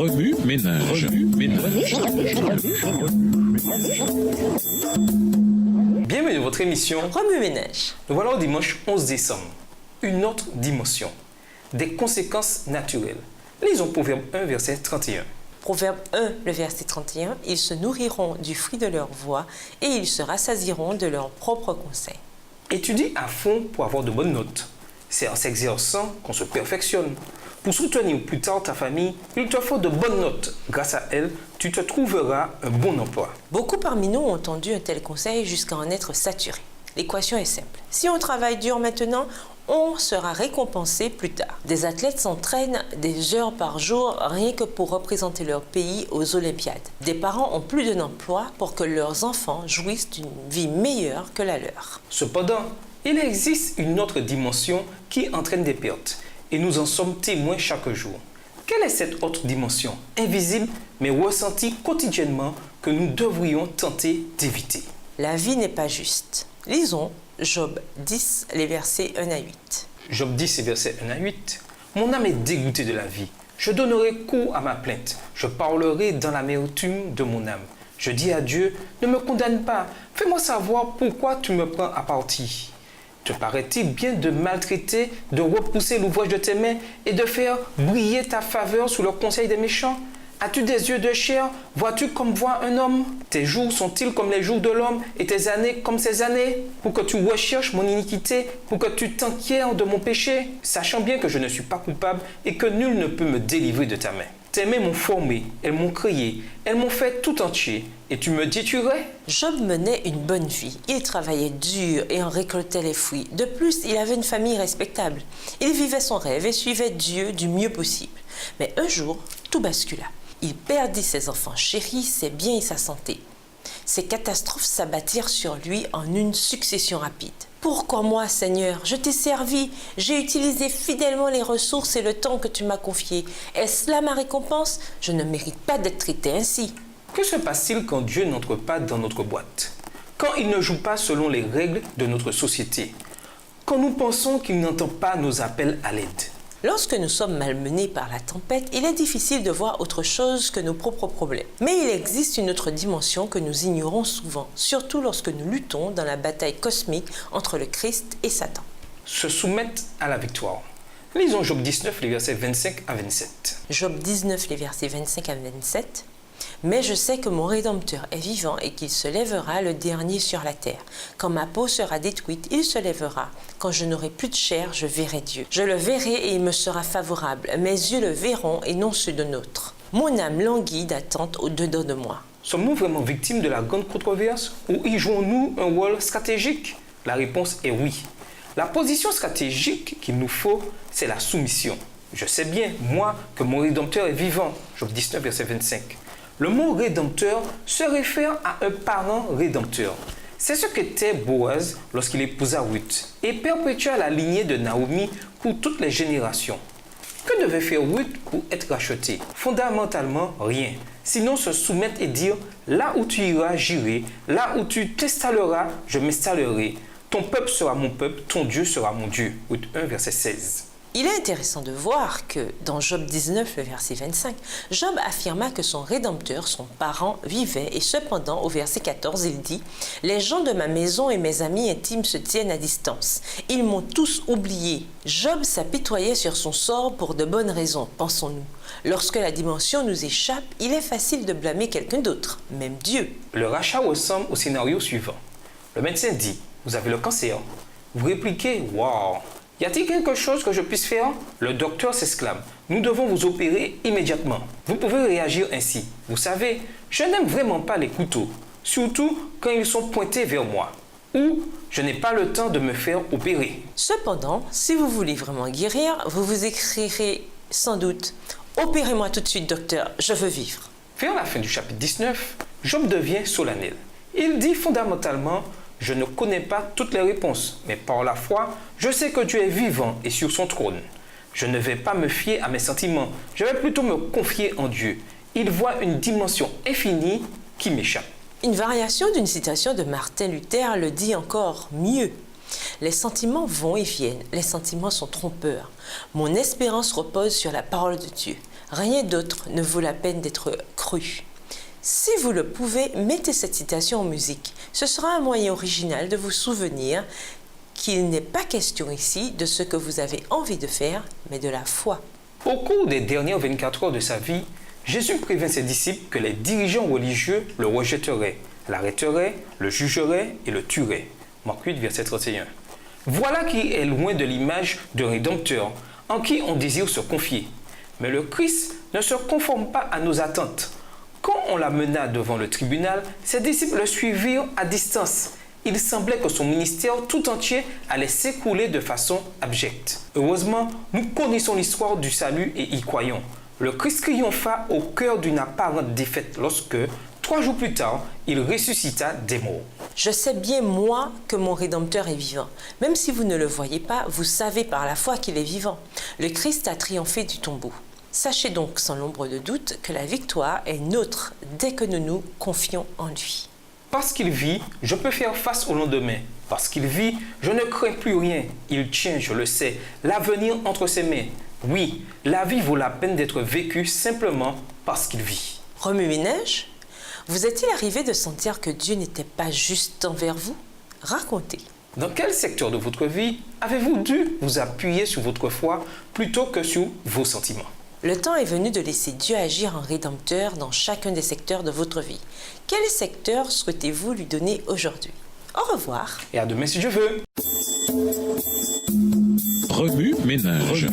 Remue ménage. Bienvenue dans votre émission Remue ménage. Nous voilà au dimanche 11 décembre. Une autre dimension. Des conséquences naturelles. Lisons Proverbe 1, verset 31. Proverbe 1, le verset 31. Ils se nourriront du fruit de leur voix et ils se rassasieront de leurs propres conseils. Étudie à fond pour avoir de bonnes notes. C'est en s'exerçant qu'on se perfectionne. Pour soutenir plus tard ta famille, il te faut de bonnes notes. Grâce à elles, tu te trouveras un bon emploi. Beaucoup parmi nous ont entendu un tel conseil jusqu'à en être saturés. L'équation est simple. Si on travaille dur maintenant, on sera récompensé plus tard. Des athlètes s'entraînent des heures par jour rien que pour représenter leur pays aux Olympiades. Des parents ont plus d'un emploi pour que leurs enfants jouissent d'une vie meilleure que la leur. Cependant, il existe une autre dimension qui entraîne des pertes. Et nous en sommes témoins chaque jour. Quelle est cette autre dimension, invisible mais ressentie quotidiennement, que nous devrions tenter d'éviter? La vie n'est pas juste. Lisons Job 10, les versets 1 à 8. Job 10, versets 1 à 8. Mon âme est dégoûtée de la vie. Je donnerai cours à ma plainte. Je parlerai dans l'amertume de mon âme. Je dis à Dieu, ne me condamne pas. Fais-moi savoir pourquoi tu me prends à partie. Te paraît-il bien de maltraiter, de repousser l'ouvrage de tes mains et de faire briller ta faveur sous le conseil des méchants? As-tu des yeux de chair? Vois-tu comme voit un homme? Tes jours sont-ils comme les jours de l'homme et tes années comme ses années? Pour que tu recherches mon iniquité, pour que tu t'inquiètes de mon péché, sachant bien que je ne suis pas coupable et que nul ne peut me délivrer de ta main. Tes mains m'ont formé, elles m'ont créé, elles m'ont fait tout entier. Et tu me détruirais? Job menait une bonne vie. Il travaillait dur et en récoltait les fruits. De plus, il avait une famille respectable. Il vivait son rêve et suivait Dieu du mieux possible. Mais un jour, tout bascula. Il perdit ses enfants chéris, ses biens et sa santé. Ces catastrophes s'abattirent sur lui en une succession rapide. Pourquoi moi, Seigneur? Je t'ai servi, j'ai utilisé fidèlement les ressources et le temps que tu m'as confiés. Est-ce là ma récompense? Je ne mérite pas d'être traité ainsi. Que se passe-t-il quand Dieu n'entre pas dans notre boîte? Quand il ne joue pas selon les règles de notre société? Quand nous pensons qu'il n'entend pas nos appels à l'aide? Lorsque nous sommes malmenés par la tempête, il est difficile de voir autre chose que nos propres problèmes. Mais il existe une autre dimension que nous ignorons souvent, surtout lorsque nous luttons dans la bataille cosmique entre le Christ et Satan. Se soumettre à la victoire. Lisons Job 19, les versets 25 à 27. Job 19, les versets 25 à 27. Mais je sais que mon Rédempteur est vivant et qu'il se lèvera le dernier sur la terre. Quand ma peau sera détruite, il se lèvera. Quand je n'aurai plus de chair, je verrai Dieu. Je le verrai et il me sera favorable. Mes yeux le verront et non ceux de nôtre. Mon âme languit d'attente au-dedans de moi. Sommes-nous vraiment victimes de la grande controverse ou y jouons-nous un rôle stratégique? La réponse est oui. La position stratégique qu'il nous faut, c'est la soumission. Je sais bien, moi, que mon Rédempteur est vivant. Job 19, verset 25. Le mot rédempteur se réfère à un parent rédempteur. C'est ce qu'était Boaz lorsqu'il épousa Ruth et perpétua la lignée de Naomi pour toutes les générations. Que devait faire Ruth pour être rachetée? Fondamentalement, rien. Sinon se soumettre et dire « Là où tu iras, j'irai. Là où tu t'installeras, je m'installerai. Ton peuple sera mon peuple, ton Dieu sera mon Dieu. » Ruth 1, verset 16. Il est intéressant de voir que dans Job 19, le verset 25, Job affirma que son Rédempteur, son parent, vivait et cependant, au verset 14, il dit « Les gens de ma maison et mes amis intimes se tiennent à distance. Ils m'ont tous oublié. » Job s'apitoyait sur son sort pour de bonnes raisons, pensons-nous. Lorsque la dimension nous échappe, il est facile de blâmer quelqu'un d'autre, même Dieu. Le rachat ressemble au scénario suivant. Le médecin dit « Vous avez le cancer ». Vous répliquez « Waouh !» Y a-t-il quelque chose que je puisse faire? Le docteur s'exclame. Nous devons vous opérer immédiatement. Vous pouvez réagir ainsi. Vous savez, je n'aime vraiment pas les couteaux, surtout quand ils sont pointés vers moi. Ou je n'ai pas le temps de me faire opérer. Cependant, si vous voulez vraiment guérir, vous vous écrirez sans doute « Opérez-moi tout de suite, docteur, je veux vivre ». Vers la fin du chapitre 19, Job devient solennel. Il dit fondamentalement: je ne connais pas toutes les réponses, mais par la foi, je sais que Dieu est vivant et sur son trône. Je ne vais pas me fier à mes sentiments, je vais plutôt me confier en Dieu. Il voit une dimension infinie qui m'échappe. Une variation d'une citation de Martin Luther le dit encore mieux. Les sentiments vont et viennent, les sentiments sont trompeurs. Mon espérance repose sur la parole de Dieu. Rien d'autre ne vaut la peine d'être cru. Si vous le pouvez, mettez cette citation en musique. Ce sera un moyen original de vous souvenir qu'il n'est pas question ici de ce que vous avez envie de faire, mais de la foi. Au cours des dernières 24 heures de sa vie, Jésus prévint ses disciples que les dirigeants religieux le rejetteraient, l'arrêteraient, le jugeraient et le tueraient. Marc 8, verset 31. Voilà qui est loin de l'image d'un Rédempteur en qui on désire se confier. Mais le Christ ne se conforme pas à nos attentes. Quand on l'amena devant le tribunal, ses disciples le suivirent à distance. Il semblait que son ministère tout entier allait s'écrouler de façon abjecte. Heureusement, nous connaissons l'histoire du salut et y croyons. Le Christ triompha au cœur d'une apparente défaite lorsque, 3 jours plus tard, il ressuscita des morts. Je sais bien, moi, que mon Rédempteur est vivant. Même si vous ne le voyez pas, vous savez par la foi qu'il est vivant. Le Christ a triomphé du tombeau. Sachez donc sans l'ombre de doute que la victoire est nôtre dès que nous nous confions en lui. Parce qu'il vit, je peux faire face au lendemain. Parce qu'il vit, je ne crains plus rien. Il tient, je le sais, l'avenir entre ses mains. Oui, la vie vaut la peine d'être vécue simplement parce qu'il vit. Remue-ménage, vous est-il arrivé de sentir que Dieu n'était pas juste envers vous? Racontez. Dans quel secteur de votre vie avez-vous dû vous appuyer sur votre foi plutôt que sur vos sentiments? Le temps est venu de laisser Dieu agir en Rédempteur dans chacun des secteurs de votre vie. Quel secteur souhaitez-vous lui donner aujourd'hui? Au revoir. Et à demain si Dieu veut. Remue-ménage.